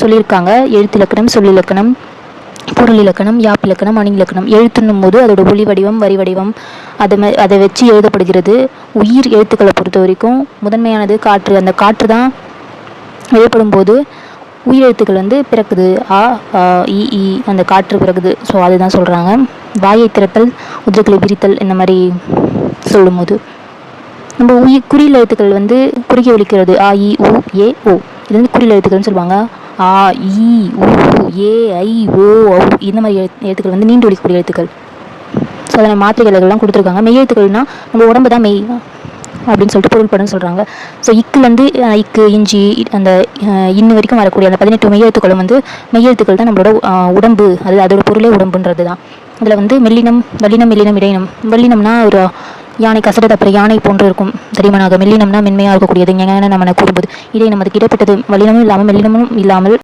சொல்லியிருக்காங்க. எழுத்திலக்கணம், சொல்லிலக்கணம், பொருள் இலக்கணம், யாப்பிலக்கணம், அணியிலக்கணம். எழுத்துன்னும் போது அதோட ஒளி வடிவம், வரி வடிவம் அதை வச்சு எழுதப்படுகிறது. உயிர் எழுத்துக்களை பொறுத்த வரைக்கும் முதன்மையானது காற்று. அந்த காற்று தான் எழுப்படும் போது உயிரெழுத்துக்கள் பிறக்குது. ஆ, இ, ஈ அந்த காற்று பிறகுது. ஸோ அதுதான் சொல்கிறாங்க. வாயை திறத்தல், உதடுகளை விரித்தல், இந்த மாதிரி சொல்லும் போது நம்ம குறியில் எழுத்துக்கள் குறுகிய ஒலிக்கிறது. ஆ, இ, உ, ஏ, ஓ. இது குறியில் எழுத்துக்கள்னு சொல்லுவாங்க. ஆ, இ, உ, ஏ, ஐ, ஓ, ஔ இந்த மாதிரி எழுத்துக்கள் நீண்டு ஒலிக்கக்கூடிய எழுத்துக்கள். ஸோ அதை மாத்திரைகள்லாம் கொடுத்துருக்காங்க. மெய் எழுத்துக்கள்னால் நம்ம உடம்பு தான் மெய் அப்படின்னு சொல்லிட்டு பொருள்படுன்னு சொல்கிறாங்க. ஸோ இக்கு, இஞ்சி, அந்த இன்னும் வரைக்கும் வரக்கூடிய அந்த 18 மெய்யெழுத்துக்களும் மெய்யெழுத்துக்கள் தான் நம்மளோட உடம்பு. அதோட பொருளே உடம்புன்றது தான். அதில் மெல்லினம், வல்லினம், மெல்லினம், இடையினம். வல்லினம்னா ஒரு யானை கசடது, அப்புறம் யானை போன்று இருக்கும் தடிமனாக. மெல்லினம்னா மென்மையாக இருக்கக்கூடியது, ஞான நம்ம கூறும்போது. இடையினம் அதுக்கு இடப்பட்டது, வல்லினமும் இல்லாமல் மெல்லினமும் இல்லாமல்